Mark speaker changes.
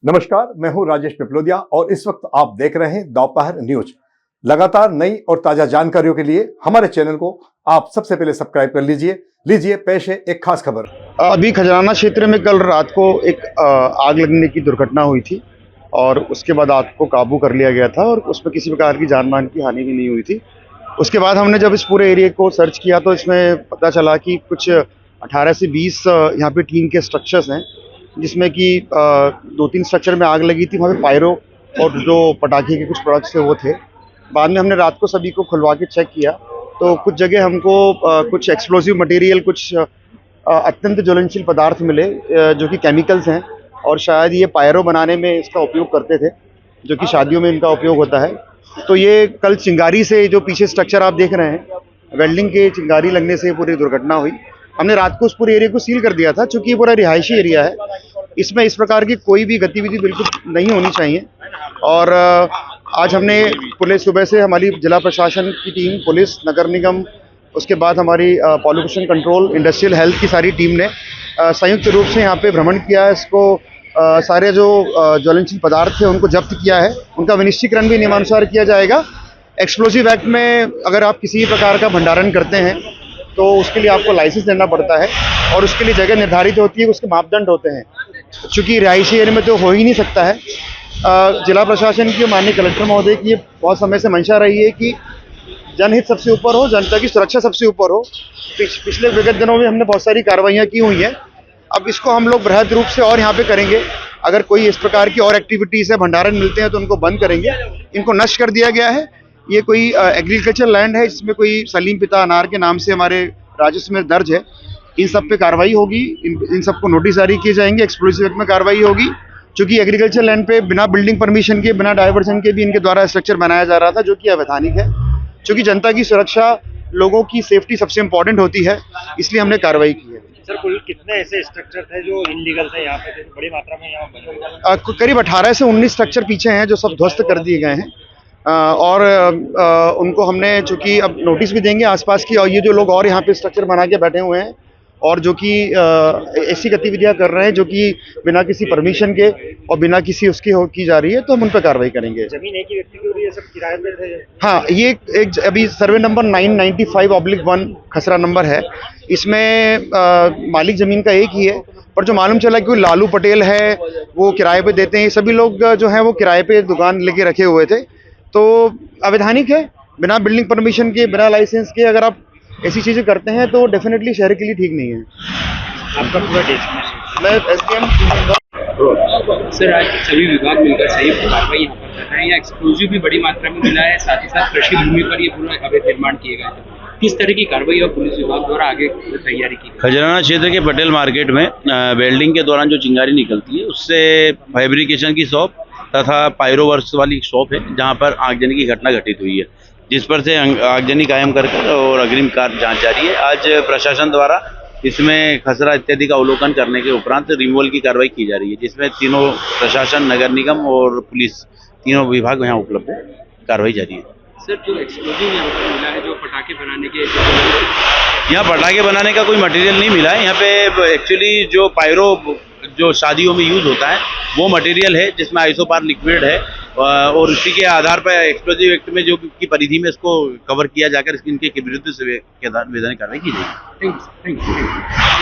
Speaker 1: नमस्कार, मैं हूं राजेश पिपलोदिया और इस वक्त आप देख रहे हैं दोपहर न्यूज। लगातार नई और ताजा जानकारियों के लिए हमारे चैनल को आप सबसे पहले सब्सक्राइब कर लीजिए पेश है एक खास खबर।
Speaker 2: अभी खजराना क्षेत्र में कल रात को एक आग लगने की दुर्घटना हुई थी और उसके बाद आग को काबू कर लिया गया था और उसमें किसी प्रकार की जान मान की हानि भी नहीं हुई थी। उसके बाद हमने जब इस पूरे एरिया को सर्च किया तो इसमें पता चला कि कुछ 18 से 20 यहाँ पे टीन के स्ट्रक्चर्स हैं, जिसमें कि 2-3 स्ट्रक्चर में आग लगी थी। वहाँ पे पायरो और जो पटाखे के कुछ प्रोडक्ट्स थे वो थे। बाद में हमने रात को सभी को खुलवा के चेक किया तो कुछ जगह हमको कुछ एक्सप्लोसिव मटेरियल, कुछ अत्यंत ज्वलनशील पदार्थ मिले जो कि केमिकल्स हैं और शायद ये पायरो बनाने में इसका उपयोग करते थे, जो कि शादियों में इनका उपयोग होता है। तो ये कल चिंगारी से, जो पीछे स्ट्रक्चर आप देख रहे हैं, वेल्डिंग के चिंगारी लगने से पूरी दुर्घटना हुई। हमने रात को उस पूरे एरिया को सील कर दिया था, चूँकि ये पूरा रिहायशी एरिया है, इसमें इस प्रकार की कोई भी गतिविधि बिल्कुल नहीं होनी चाहिए। और आज हमने पुलिस, सुबह से हमारी जिला प्रशासन की टीम, पुलिस, नगर निगम, उसके बाद हमारी पॉल्यूशन कंट्रोल, इंडस्ट्रियल हेल्थ की सारी टीम ने संयुक्त रूप से यहाँ पे भ्रमण किया है। इसको सारे जो ज्वलनशील पदार्थ थे उनको जब्त किया है, उनका विनिश्चयीकरण भी नियमानुसार किया जाएगा। एक्सप्लोसिव एक्ट में अगर आप किसी प्रकार का भंडारण करते हैं तो उसके लिए आपको लाइसेंस लेना पड़ता है और उसके लिए जगह निर्धारित होती है, उसके मापदंड होते हैं। चूँकि रिहायशी एरिया में तो हो ही नहीं सकता है। जिला प्रशासन की, माननीय कलेक्टर महोदय की बहुत समय से मंशा रही है कि जनहित सबसे ऊपर हो, जनता की सुरक्षा सबसे ऊपर हो। पिछले विगत दिनों में हमने बहुत सारी कार्रवाइयाँ की हुई हैं। अब इसको हम लोग बृहद रूप से और यहाँ पे करेंगे। अगर कोई इस प्रकार की और एक्टिविटीज़ है, भंडारण मिलते हैं तो उनको बंद करेंगे। इनको नष्ट कर दिया गया है। ये कोई एग्रीकल्चर लैंड है, जिसमें कोई सलीम पिता अनार के नाम से हमारे राजस्व में दर्ज है। इन सब पे कार्रवाई होगी, इन सबको नोटिस जारी किए जाएंगे, एक्सप्लोसिव एक्ट में कार्रवाई होगी। क्योंकि एग्रीकल्चर लैंड पे बिना बिल्डिंग परमिशन के, बिना डायवर्सन के भी इनके द्वारा स्ट्रक्चर बनाया जा रहा था, जो कि अवैधानिक है। क्योंकि जनता की सुरक्षा, लोगों की सेफ्टी सबसे इम्पोर्टेंट होती है, इसलिए हमने कार्रवाई की है।
Speaker 3: सर, कुल कितने ऐसे स्ट्रक्चर थे जो इनलीगल थे यहाँ पे, बड़ी मात्रा में यहाँ बने?
Speaker 2: करीब 18 से 19 स्ट्रक्चर पीछे हैं जो सब ध्वस्त कर दिए गए हैं। और उनको हमने, चूँकि अब नोटिस भी देंगे आसपास की, और ये जो लोग और यहाँ पे स्ट्रक्चर बना के बैठे हुए हैं और जो कि ऐसी गतिविधियाँ कर रहे हैं जो कि बिना किसी परमिशन के और बिना किसी उसकी की जा रही है, तो हम उन पर कार्रवाई करेंगे।
Speaker 3: जमीन एक ही व्यक्ति की हो रही है, सब किराए पे थे?
Speaker 2: हाँ, ये एक अभी सर्वे नंबर 995/1 खसरा नंबर है। इसमें मालिक ज़मीन का एक ही है, पर जो मालूम चला कि कोई लालू पटेल है, वो किराए पे देते हैं। सभी लोग जो हैं वो किराए पे दुकान लेके रखे हुए थे, तो अवैधानिक है। बिना बिल्डिंग परमिशन के, बिना लाइसेंस के अगर आप ऐसी चीज़ें करते हैं तो डेफिनेटली शहर के लिए ठीक नहीं है।
Speaker 3: आपका पूरा डेस्टिनेशन?
Speaker 2: मैं SDM।
Speaker 3: सर, आज सभी विभाग मिलकर संयुक्त कार्रवाई यहाँ पर कर रहे हैं। एक्सप्लोजिव भी बड़ी मात्रा में मिला है, साथ ही साथ कृषि भूमि पर ये पूरा अवैध निर्माण किए गए थे। किस तरह की कार्रवाई और पुलिस विभाग द्वारा आगे तैयारी की?
Speaker 4: खजराना क्षेत्र के पटेल मार्केट में वेल्डिंग के दौरान जो चिंगारी निकलती है, उससे फैब्रिकेशन की शॉप तथा पायरोवर्क्स वाली शॉप है, जहाँ पर आगजनी की घटना घटित हुई है, जिस पर से आगजनी कायम कर और अग्रिम कार्य जांच जारी है। आज प्रशासन द्वारा इसमें खसरा इत्यादि का अवलोकन करने के उपरांत रिमूवल की कार्रवाई की जा रही है, जिसमें तीनों प्रशासन, नगर निगम और पुलिस, तीनों विभाग यहाँ उपलब्ध है। कार्रवाई जारी है।
Speaker 3: सर, जो एक्सप्लोजिव यहाँ पर मिला है, जो पटाखे बनाने के,
Speaker 4: यहाँ पटाखे बनाने का कोई मटेरियल नहीं मिला है। यहाँ पे एक्चुअली जो पायरो जो शादियों में यूज होता है वो मटेरियल है, जिसमें आइसोपार लिक्विड है, और उसी के आधार पर एक्सप्लोजिव एक्ट में जो की परिधि में इसको कवर किया जाकर इनके विरुद्ध से वैधानिक कार्रवाई की जाएगी।
Speaker 3: Thank you.